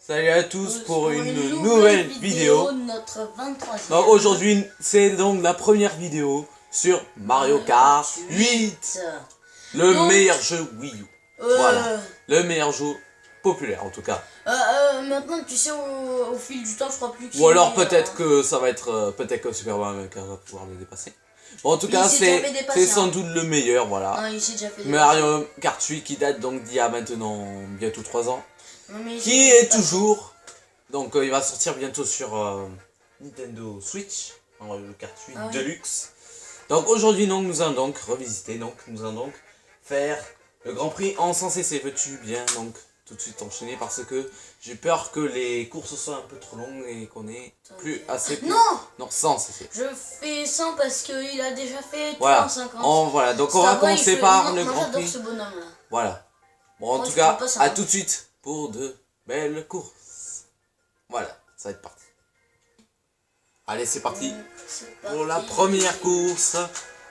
Salut à tous pour une nouvelle vidéo. Notre 23e. Donc aujourd'hui c'est donc la première vidéo sur Mario Kart 8. Le meilleur jeu Wii U. Voilà. Le meilleur jeu populaire en tout cas. Maintenant tu sais au fil du temps je crois plus que ou alors peut-être que ça va être peut-être que Super Mario Kart va pouvoir le dépasser. Bon, en tout cas c'est sans doute le meilleur, voilà. Non, il s'est déjà fait Mario Kart 8 qui date donc d'il y a maintenant bientôt 3 ans. Non, mais Qui est toujours. Donc il va sortir bientôt sur Nintendo Switch, le Kart 8 Deluxe. Donc aujourd'hui nous allons donc revisiter, nous allons donc faire le Grand Prix en 100 cc. Veux-tu bien donc tout de suite enchaîner parce que j'ai peur que les courses soient un peu trop longues et qu'on ait plus assez. Non 100 cc. Je fais 100 parce qu'il a déjà fait 50. Voilà, donc on va commencer par le Grand Prix. Ce bonhomme là. Voilà. Bon, en tout cas, à tout de suite pour de belles courses. Voilà, ça va être parti. Allez, c'est parti pour la première course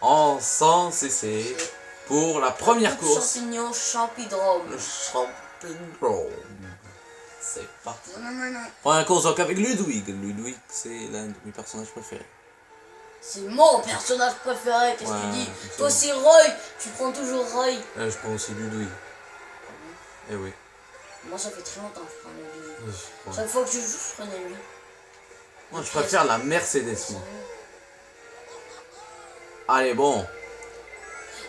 en 100 cc. Pour la première course. Champidrome. Le Champidrome. C'est parti. Première course donc avec Ludwig. Ludwig, c'est l'un de mes personnages préférés. C'est mon personnage préféré, qu'est-ce que tu dis? Toi c'est Roy, tu prends toujours Roy. Je prends aussi Ludwig. Eh oui. Moi ça fait très longtemps que je prends Ludwig. Chaque fois que je joue, je prenais lui. Moi je préfère la Mercedes. Moi. Allez, bon.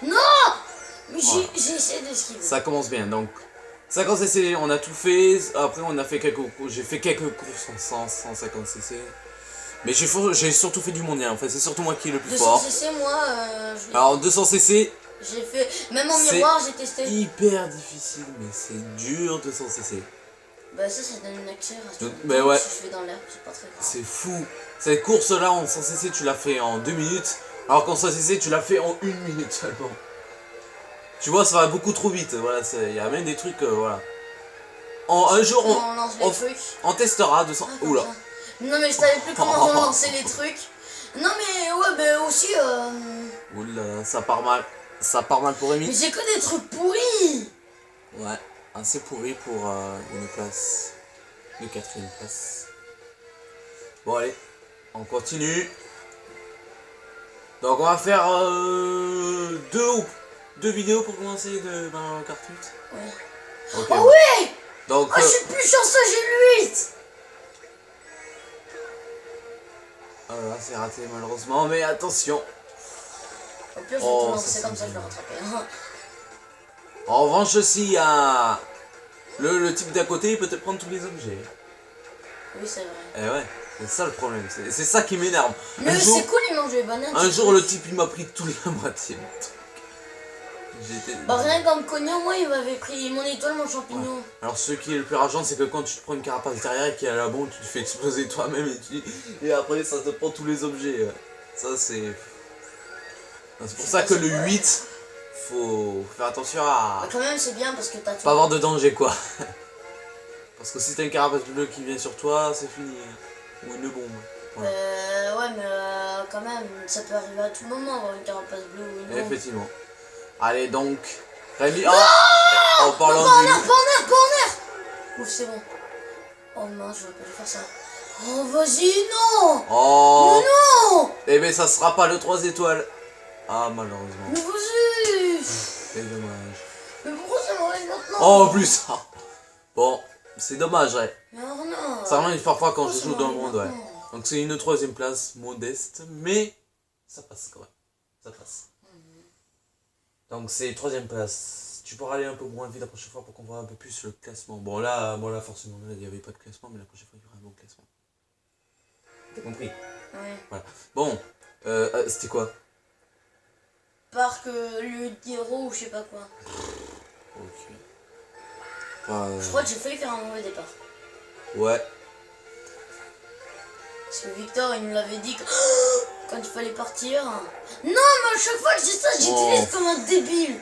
Non. Mais j'ai essayé d'esquiver. Ça commence bien, donc 50 cc, on a tout fait. Après on a fait j'ai fait quelques courses en 150 cc. Mais j'ai surtout fait du mondial en fait, c'est surtout moi qui est le plus fort. 200 cc moi alors 200 cc j'ai fait, même en miroir j'ai testé. C'est hyper difficile, mais c'est dur 200 cc. Bah ça donne une accélération. Mais ouais. Si je fais dans l'air, c'est pas très grave. C'est fou. Cette course là en 100 cc tu l'as fait en 2 minutes. Alors qu'en 100 cc tu l'as fait en 1 minute seulement. Tu vois, ça va beaucoup trop vite, voilà, il y a même des trucs, voilà. Un jour, on testera 200... Oula. Non mais je savais plus comment on lançait les trucs. Non mais ouais, bah aussi... Oula, ça part mal pour Rémi. Mais j'ai que des trucs pourris. Ouais, assez pourri pour une place, une 4e place. Bon allez, on continue. Donc on va faire deux vidéos pour commencer de Mario Kart 8. Ouais. Okay, oh ouais. Donc je suis plus chanceux, j'ai le 8. Voilà, c'est raté malheureusement, mais attention. Au pire, je vais tout lancer comme ça, je vais rattraper. En revanche aussi, il y a le type d'à côté, il peut te prendre tous les objets. Oui, c'est vrai. Eh ouais, c'est ça le problème, c'est ça qui m'énerve. Mais c'est cool, il mange les bananes. Un jour, le type, il m'a pris tous les moitiés. Bah rien comme Cognon, moi il m'avait pris mon étoile, mon champignon. Ouais. Alors ce qui est le plus rageant, c'est que quand tu te prends une carapace derrière et qu'il y a la bombe, tu te fais exploser toi-même et après ça te prend tous les objets. Ça c'est... C'est pour ça que le 8, faut faire attention à... Bah quand même c'est bien parce que t'as tout. Pas avoir de danger quoi. Parce que si t'as une carapace bleue qui vient sur toi, c'est fini. Ou une bombe. Voilà. Ouais mais quand même, ça peut arriver à tout moment avoir une carapace bleue ou une bombe. Effectivement. Allez donc, Rémi, en parlant du... Corner. Ouf, c'est bon. Oh mince, je vais pas faire ça. Oh vas-y, non. Oh non. Eh ben ça sera pas le 3 étoiles. Ah malheureusement. Mais vas-y. C'est dommage. Mais pourquoi ça m'arrive maintenant? Oh en plus. Bon, c'est dommage, ouais. Mais alors non. Ça m'arrive parfois quand je joue dans le monde, ouais. Donc c'est une 3e place modeste, mais ça passe quand même. Ça passe. Donc c'est 3e place. Tu pourras aller un peu moins vite la prochaine fois pour qu'on voit un peu plus le classement. Bon là forcément il n'y avait pas de classement, mais la prochaine fois il y aura un bon classement. T'as compris? Ouais. Voilà. Bon, c'était quoi? Parc le héros ou je sais pas quoi. Ok. Je crois que j'ai failli faire un mauvais départ. Ouais. Parce que Victor il nous l'avait dit que... quand il fallait partir. Non mais à chaque fois que je dis ça j'utilise comme un débile.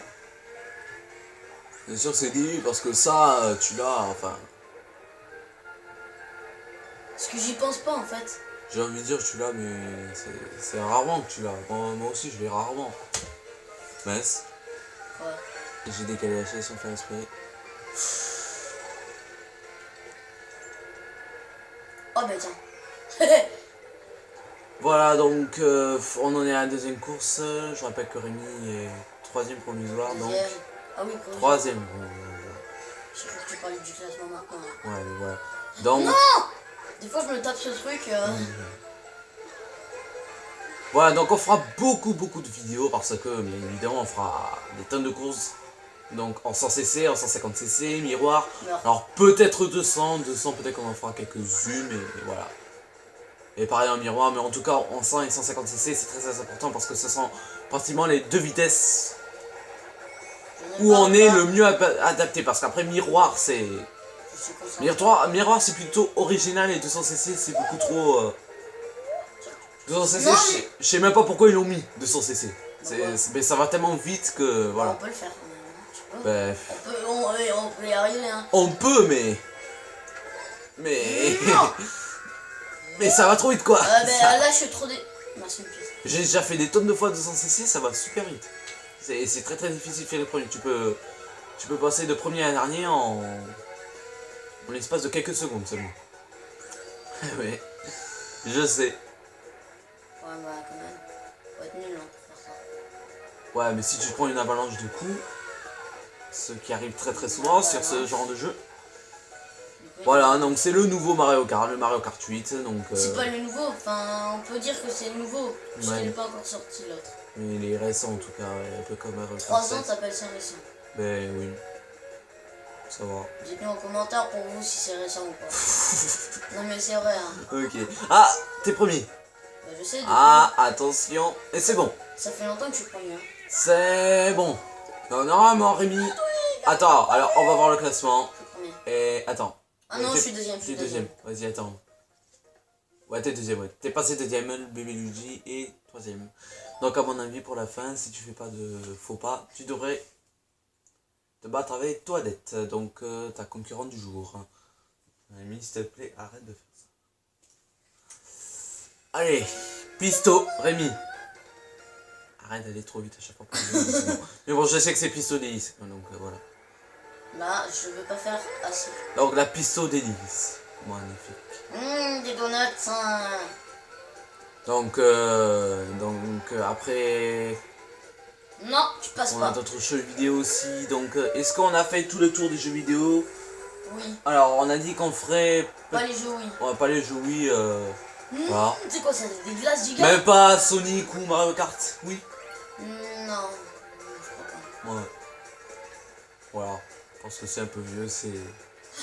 Bien sûr que c'est débile parce que ça tu l'as enfin. Parce que j'y pense pas en fait. J'ai envie de dire tu l'as mais c'est rarement que tu l'as. Moi aussi je l'ai rarement. Mince. Ouais. J'ai décalé la chaise sans faire exprès. Oh bah tiens. Voilà, donc on en est à la deuxième course. Je rappelle que Rémi est troisième provisoire, donc Deuxième. Ah oui, provisoire. troisième. Je crois que tu parlais du classement maintenant. Ouais, mais voilà. Donc, Non. Des fois je me tape ce truc. voilà, donc on fera beaucoup de vidéos parce que, bien évidemment, on fera des tonnes de courses. Donc en 100cc, en 150cc, miroir. Non. Alors peut-être 200 peut-être qu'on en fera quelques-unes, et voilà. Et pareil en miroir, mais en tout cas en 100 et 150cc c'est très important parce que ce sont pratiquement les deux vitesses où on est le mieux adapté. Parce qu'après miroir c'est... Miroir c'est plutôt original et 200cc c'est beaucoup trop... 200cc, Non, je sais même pas pourquoi ils l'ont mis 200cc. Pourquoi Mais ça va tellement vite que voilà. On peut le faire quand même. Tu peux. Ben, On peut y arriver. Hein. on peut mais... Non. mais ça va trop vite quoi. Là je suis trop Merci une pièce. J'ai déjà fait des tonnes de fois 200cc, ça va super vite. C'est très difficile de faire les premiers. Tu peux passer de premier à dernier en l'espace de quelques secondes seulement. Ouais, je sais. Ouais bah quand même. Faut être nul hein, pour faire ça. Ouais, mais si tu prends une avalanche de coups, ce qui arrive très souvent sur ce genre de jeu. Voilà, donc c'est le nouveau Mario Kart, le Mario Kart 8, donc... C'est pas le nouveau, enfin on peut dire que c'est le nouveau, parce qu'il n'est pas encore sorti l'autre. Mais il est récent en tout cas, ouais, un peu comme Mario Kart 3 ans t'appelles ça récent. Ben oui, ça va. Dites-nous en commentaire pour vous si c'est récent ou pas. Non mais c'est vrai hein. Ok. Ah, t'es premier. Bah, je sais depuis. Ah, attention. Et c'est bon. Ça fait longtemps que je suis premier. Hein. C'est bon. Non, normalement, Rémi. Attends, alors on va voir le classement. Je suis premier. Et attends. Ah non, je suis deuxième. Je suis deuxième. Vas-y, attends. Ouais, t'es deuxième, ouais. T'es passé deuxième, le bébé Luigi est troisième. Donc, à mon avis, pour la fin, si tu fais pas de faux pas, tu devrais te battre avec Toadette. Donc, ta concurrente du jour. Rémi, s'il te plaît, arrête de faire ça. Allez, Pisto, Rémi. Arrête d'aller trop vite à chaque fois. Mais bon, je sais que c'est Pisto délice. Donc, voilà. Là, je veux pas faire assez. Donc, la Pisto délice. Magnifique. Des donuts, hein. Donc après, Non, tu passes on a pas. d'autres jeux vidéo aussi. Donc, est-ce qu'on a fait tout le tour des jeux vidéo? Oui. Alors, on a dit qu'on ferait... Pas les jeux, oui. On va pas les jeux, oui. Voilà. C'est quoi ça? Des glaces giga? Même pas Sonic ou Mario Kart, oui. Non, je crois pas. Ouais. Voilà. Je pense que c'est un peu vieux, c'est...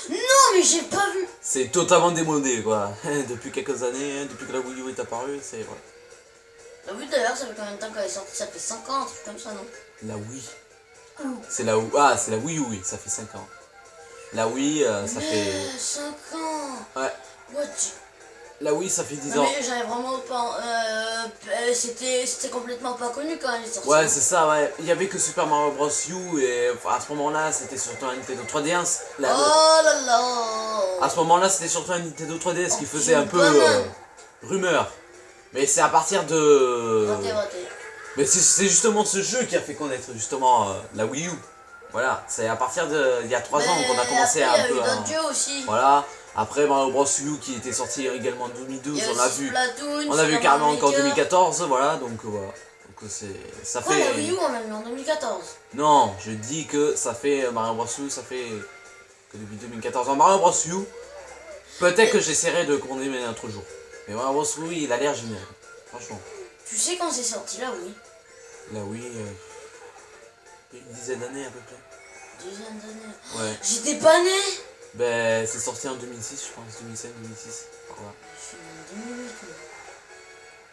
Non, mais j'ai pas vu. C'est totalement démodé, quoi. Depuis quelques années, depuis que la Wii U est apparue, c'est... Ouais. T'as vu d'ailleurs, ça fait combien de temps qu'elle est sortie? Ça fait 5 ans, un truc comme ça, non? La Wii. C'est la Wii. Ah, c'est la Wii U, oui, ça fait 5 ans. La Wii, ça fait... 5 ans. Ouais. What? La Wii, ça fait 10 Non, ans. mais j'avais vraiment pas... c'était complètement pas connu quand elle est sortie. Ouais, c'est ça, ouais. Il y avait que Super Mario Bros. U, et à ce moment-là, c'était surtout un Nintendo 3DS. Oh là là. À ce moment-là, c'était surtout un Nintendo 3DS qui faisait une un peu banane. rumeur. Mais c'est à partir de... Raté. Mais c'est justement ce jeu qui a fait connaître justement la Wii U. Voilà, c'est à partir de... Il y a 3 ans qu'on a commencé après, à un peu... il y a eu d'autres jeux aussi. Voilà. Après Mario Bros U qui était sorti également en 2012, Il y a on a aussi vu... Splatoon, On a vu Super carrément Mario encore en Maker. 2014, voilà, donc voilà. Donc ça Quoi, fait... la Wii U, on l'a mis en 2014. Non, je dis que ça fait Mario Bros U, ça fait que depuis 2014. En Mario Bros U, peut-être que j'essaierai de commander un autre jour. Mais Mario Bros U, il a l'air génial, franchement. Tu sais quand c'est sorti là, oui. Là, oui, une dizaine d'années à peu près. Dizaine d'années. Ouais. J'étais pas né. Ben, c'est sorti en 2006, je pense, 2005, 2006. Par là. Je suis né en 2008.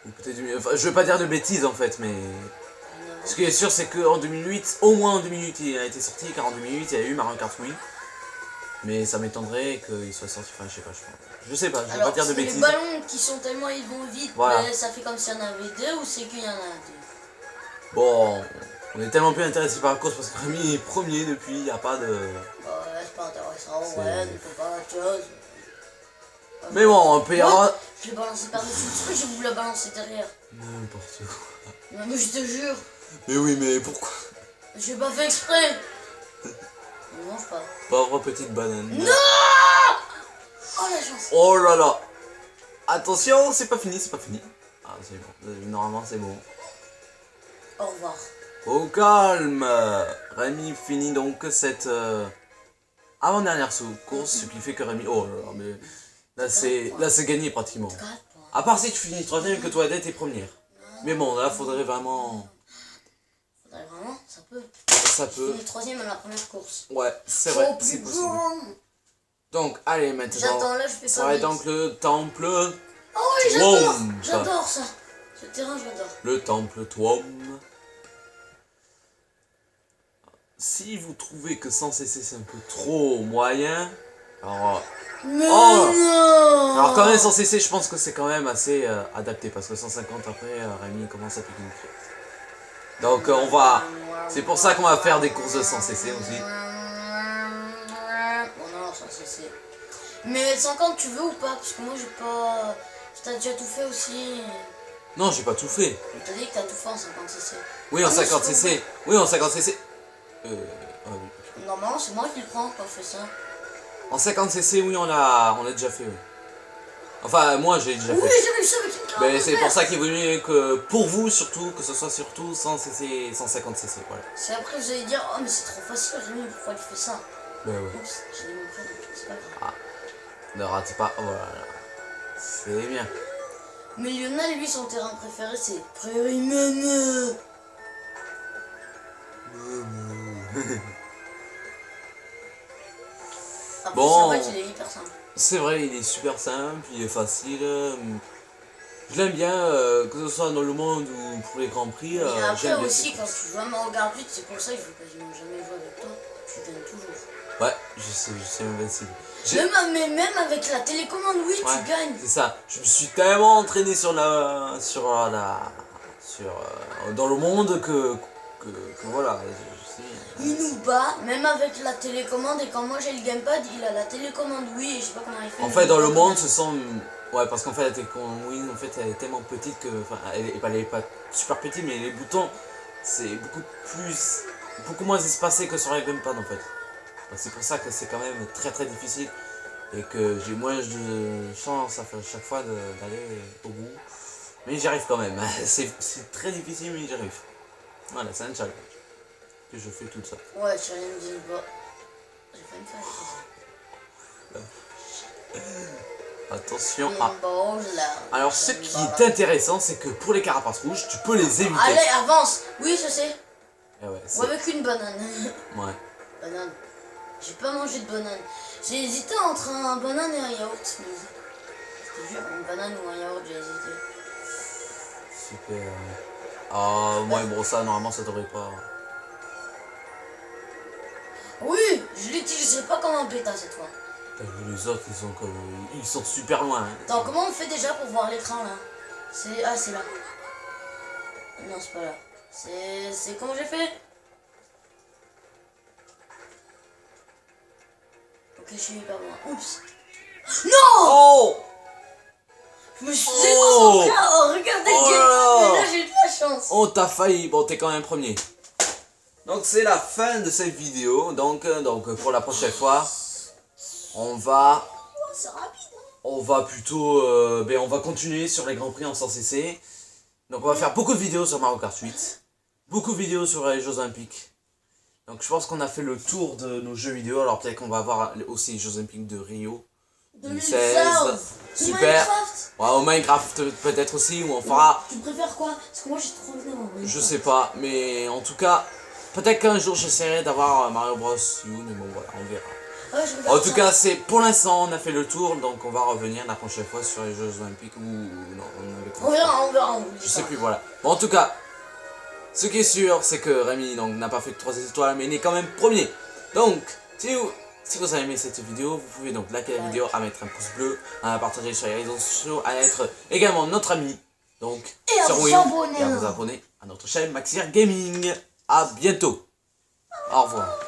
Ou peut-être 2000... Enfin, je veux pas dire de bêtises en fait, mais... Non. Ce qui est sûr, c'est qu'en 2008, au moins en 2008, il a été sorti, car en 2008, il y a eu Mario Kart Wii. Mais ça m'étonnerait qu'il soit sorti, enfin, je sais pas, je sais pas, je veux pas dire de bêtises. Les ballons qui sont tellement, ils vont vite, Voilà. mais ça fait comme s'il y en avait deux ou c'est qu'il y en a deux? Bon, on est tellement plus intéressé par la course parce que Rémi est premier depuis, il n'y a pas de... Bah ouais, c'est pas intéressant, ouais, ne faut pas autre chose. Mais bon, on peut y avoir... Je l'ai balancé par-dessus le truc, j'ai voulu la balancer derrière. N'importe quoi. Mais je te jure, Mais oui, mais pourquoi? j'ai pas fait exprès. Ne mange pas. Pauvre petite banane. Non. Oh la chance. Oh là là. Attention, c'est pas fini, c'est pas fini. Ah, c'est bon. Normalement, c'est bon. Au revoir. Au calme. Rémi finit donc cette avant-dernière course, ce qui fait que Rémi... Oh là là, mais... Là, c'est gagné pratiquement. À part si tu finis 3ème que toi, t'es première. Mais bon, là, faudrait vraiment... Ça peut. Ça peut. Je finis 3ème à la première course. Ouais, c'est vrai, c'est possible. Donc, allez, maintenant... J'attends, là, je fais ça va être donc le temple... Oh oui, j'adore. Twom. J'adore ça. Ce terrain, j'adore. Le temple Twom. Si vous trouvez que sans cesser c'est un peu trop moyen, alors... Mais non. Alors quand même sans cesser, je pense que c'est quand même assez adapté, parce que 150 après, Rémi commence à piquer une crête. Donc on va... C'est pour ça qu'on va faire des courses de sans cesser aussi. Bon non, sans cesser. Mais 50 tu veux ou pas? Parce que moi j'ai pas... T'as déjà tout fait aussi. Non, j'ai pas tout fait. T'as dit que t'as tout fait en 50 cc. Oui, en 50 cc. Oui, en 50 cc. Ah oui. Normalement, c'est moi qui le prends quand je fais ça. En 50 cc, oui, on l'a déjà fait, oui. Enfin, moi, j'ai déjà fait. Oui, j'ai réussi avec une carte. Mais c'est pour ça qu'il vaut mieux que, pour vous surtout, que ce soit surtout 100 cc, 150 cc, voilà. C'est après vous allez dire, oh mais c'est trop facile, Rémi, pourquoi tu fais ça? Ben ouais. Oups, j'ai dit mon prénom, c'est pas grave. Ah, ne rate pas, voilà. C'est bien. Mais Lionel, lui, son terrain préféré, c'est Prairie Mémé. Après, Bon. c'est vrai qu'il est hyper simple. C'est vrai, il est super simple, il est facile. Je l'aime bien, que ce soit dans le monde ou pour les grands prix. Et après j'aime bien aussi, ces quand courses. tu joues à Mario Kart 8, c'est pour ça que je veux quasiment jamais jouer avec toi. Tu gagnes toujours. Ouais, je sais invincible. Même avec la télécommande, oui, Ouais, tu gagnes. c'est ça. Je me suis tellement entraîné dans le monde que voilà. Il nous bat, même avec la télécommande, et quand moi j'ai le gamepad, il a la télécommande, oui, et je sais pas comment il fait. En fait, dans le monde, ce sont... Ouais, parce qu'en fait, la télécommande, oui, en fait, elle est tellement petite que... Enfin, elle est pas super petite, mais les boutons, c'est beaucoup moins espacé que sur la gamepad, en fait. C'est pour ça que c'est quand même très très difficile et que j'ai moins de chance à chaque fois d'aller au bout. Mais j'y arrive quand même. C'est très difficile, mais j'y arrive. Voilà, c'est un challenge que je fais tout ça. Ouais, challenge pas. J'ai fait une phase. Attention à... Bon, là. Alors, ce qui est intéressant, c'est que pour les carapaces rouges, tu peux les éviter. Allez, avance. Oui, je sais. Et ouais, Ou avec une banane. Ouais. Banane. J'ai pas mangé de banane. J'ai hésité entre un banane et un yaourt. Mais... je te jure, une banane ou un yaourt, j'ai hésité. Super. Ah, moi, bon, ça, normalement, ça devrait pas... Oui, je l'utiliserai pas comme un bêta cette fois. T'as vu les autres, ils sont super loin. Hein. Attends, comment on fait déjà pour voir l'écran là? Ah, c'est là. Non, c'est pas là. C'est comment j'ai fait? Ok, je suis hyper loin. Oups. Non! Oh! Je me suis déconcentré à regarder le gameplay, mais là j'ai eu de la chance. Oh, t'as failli. Bon, t'es quand même premier. Donc, c'est la fin de cette vidéo. Donc pour la prochaine fois, on va... Oh, c'est rapide. On va plutôt... on va continuer sur les Grands Prix en 100 cc. Donc, on va faire beaucoup de vidéos sur Mario Kart 8. Beaucoup de vidéos sur les Jeux Olympiques. Donc, je pense qu'on a fait le tour de nos jeux vidéo. Alors, peut-être qu'on va voir aussi les Jeux Olympiques de Rio. 2016. Super. Ouais, au Minecraft peut-être aussi, où on fera... Tu préfères quoi? Parce que moi j'ai trop envie d'avoir Minecraft. Je sais pas, mais en tout cas, peut-être qu'un jour j'essaierai d'avoir Mario Bros U, mais bon voilà, on verra. Ouais, En tout cas, c'est pour l'instant, on a fait le tour, donc on va revenir la prochaine fois sur les Jeux Olympiques ou non, on verra. Je sais plus, voilà. Bon, en tout cas, ce qui est sûr, c'est que Rémi n'a pas fait de 3 étoiles, mais il est quand même premier. Donc, si vous avez aimé cette vidéo, vous pouvez donc liker la vidéo, à mettre un pouce bleu, à la partager sur les réseaux sociaux, à être également notre ami, donc et sur à Wii, vous abonner. et à vous abonner à notre chaîne Maxir Gaming. À bientôt. Au revoir.